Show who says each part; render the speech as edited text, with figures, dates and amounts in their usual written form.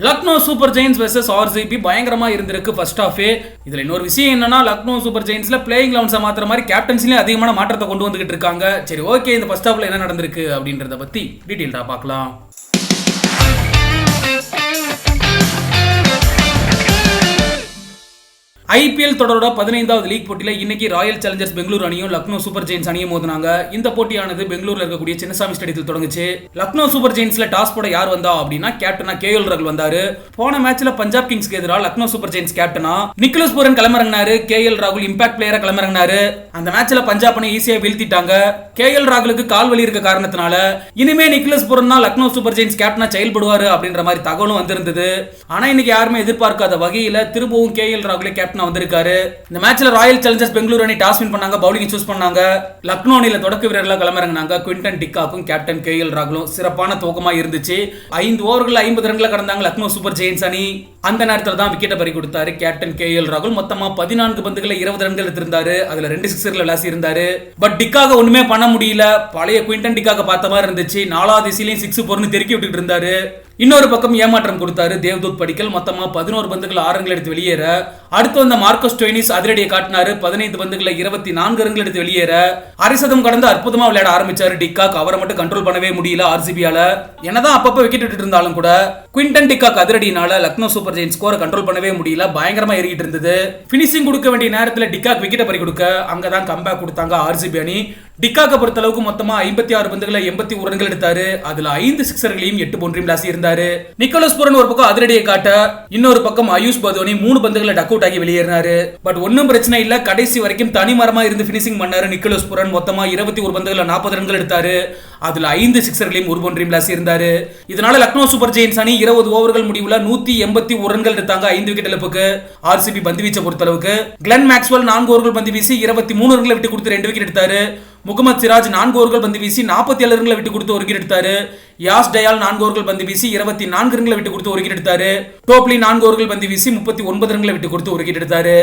Speaker 1: Lucknow super giants versus RCB பயங்கரமா இருந்திருக்கு first ஹாஃபே. இதுல இன்னொரு விஷயம் என்னன்னா, லக்னோ சூப்பர் ஜெயின்ஸ்ல பிளேயிங் 11 மாத்திர மாதிரி கேப்டன்சிலே அதிகமான மாற்றத்தை கொண்டு வந்துகிட்டு இருக்காங்க. சரி, ஓகே, இந்த ஃபர்ஸ்ட் ஹாஃப்ல என்ன நடந்திருக்கு அப்படின்றத பத்தி டீடைல்டா பார்க்கலாம். ஐபிஎல் தொடரோட 15வது லீக் போட்டியில இன்னைக்கு ராயல் சேலஞ்சர்ஸ் பெங்களூர் அணியும் லக்னோ சூப்பர் ஜெயின்ஸ் அணியும் மோதினாங்க. இந்த போட்டியானது பெங்களூர்ல இருக்கக்கூடிய சின்னசாமி ஸ்டேடியத்தில் தொடங்குச்சு. லக்னோ சூப்பர் ஜெயின்ஸ்ல டாஸ் போட யார் வந்தா அப்படின்னா கேப்டனா கேஎல் ராகுல் வந்தாரு. போன மேட்ச்ல பஞ்சாப் கிங்ஸ்க்கு எதிராக லக்னோ சூப்பர் ஜெயின்ஸ் கேப்டனா நிக்கோலஸ் பூரன் களமிறங்கினாரு. கேஎல் ராகுல் இம்பாக்ட் பிளேயரா களமிறங்கினாரு. அந்த மேட்ச்ல பஞ்சாப் அணி ஈஸியா வீழ்த்திட்டாங்க. கேஎல் ராகுலுக்கு கால் வலி இருக்க காரணத்தினால இனிமே நிக்கோலஸ் பூரன் தான் லக்னோ சூப்பர் ஜெயின்ஸ் கேப்டனா செயல்படுவாரு அப்படின்ற மாதிரி தகவலும் வந்திருந்தது. ஆனா இன்னைக்கு யாருமே எதிர்பார்க்காத வகையில திரும்பவும் கேஎல் ராகுலே கேப்டனா வந்திருக்காரு. இந்த மேட்ச்ல ராயல் சேலஞ்சர்ஸ் பெங்களூர் அணி டாஸ் வின் பண்ணாங்க, பவுலிங் சூஸ் பண்ணாங்க. லக்னோ அணியில தொடக்க வீரர்களா களமிறங்கினாங்க. குவிண்டன் டிக்காக்கும் கேப்டன் கேஎல் ராகுலும் சிறப்பான துவக்கமா இருந்துச்சு. 5 ஓவர்கள் 50 ரன்களை கடந்தாங்க லக்னோ சூப்பர் ஜெயின்ஸ் அணி. அந்த நேரத்தில் தான் விக்கெட்டை பறி கொடுத்தாரு கேப்டன் கேஎல் ராகுல். மொத்தமா 14 பந்துகளை 20 ரன்கள் எடுத்திருந்தாரு. அதுல 2 சிக்ஸர்கள் விளாசி இருந்தாரு. பட் டிக்காக ஒண்ணுமே பண்ண முடியல. பழைய குவிண்டன் டிக்காக பார்த்த மாதிரி இருந்துச்சு. 4வது திசையிலையும் 6 பொருன்னு தெருக்கி விட்டுட்டு இருந்தாரு. இன்னொரு பக்கம் ஏமாற்றம் கொடுத்தாரு தேவ்தூத் படிக்கல். மொத்தமா 11 பந்துகள் 6 ரன்கள் எடுத்து வெளியேற, அடுத்து வந்த மார்க்கஸ் ஸ்டோய்னிஸ் அதிரடியை காட்டினாரு. 15 பந்துகளை 24 ரன்கள் எடுத்து வெளியேற அரைசதம் கடந்து அற்புதமா விளையாட ஆரம்பிச்சாரு டிக்காக். அவரை மட்டும் கண்ட்ரோல் பண்ணவே முடியல ஆர்சிபியால. என்னதான் அப்பப்ப விக்கெட் விட்டு இருந்தாலும் கூட Quinton de Kock அதிரடினால Lucknow super Jains ஸ்கோரை கண்ட்ரோல் பண்ணவே முடியல. பயங்கரமா ஏறிட்டு இருந்தது. பினிஷிங் கொடுக்க வேண்டிய நேரத்தில் டிக்காக் விக்கெட்டை பறி கொடுக்க அங்கதான் கம்பேக் கொடுத்தாங்க ஆர்சிபி அணி. டிக்காக்க பொறுத்த அளவுக்கு மொத்தமா 56 பந்துகளை 81 ரன்கள் எடுத்தாரு. அதுல 5 சிக்ஸர்களையும் 8 பவுண்டரியும் விளாசி இருந்தாரு. நிக்கோலஸ் பூரன் ஒரு பக்கம் அதிரடியை காட்ட, இன்னொரு பக்கம் ஆயுஷ் பதோனி 3 பந்துகளை டக் அவுட் ஆகி வெளியேறினாரு. பட் ஒன்னும் பிரச்சனை இல்ல, கடைசி வரைக்கும் தனிமரமா இருந்து பினிஷிங் பண்ணாரு நிக்கோலஸ் பூரன். மொத்தமா 21 பந்துகளை 40 ரன்கள் எடுத்தாரு. அதுல 5 சிக்ஸர்களையும் 1 பவுண்டரியும் விளாசி இருந்தாரு. இதனால லக்னோ சூப்பர் ஜெயின்ஸ் அணி 20 ஓவர்கள் முடிவுல 181 ரன்கள் எடுத்தாங்க. 5 விக்கெட் இழப்புக்கு. ஆர்சிபி பந்து வீச்சை பொறுத்த அளவுக்கு கிளென் மேக்ஸ்வெல் 4 ஓவர்கள் பந்து வீசி 23 ரன்களை விட்டு கொடுத்து 2 விக்கெட் எடுத்தாரு. முகமது சிராஜ் 4 ஓவர்கள் பந்து வீசி 47 ரன்களை விட்டு கொடுத்து 1 விக்கெட் எடுத்தாரு. யாஸ் டயால் 4 ஓவர்கள் பந்து வீசி 24 ரன்களை விட்டு கொடுத்து 1 விக்கெட் எடுத்தாரு. டோப்லி 4 ஓவர்கள் பந்து வீசி 39 ரன்களை விட்டு கொடுத்து 1 விக்கெட் எடுத்தாரு.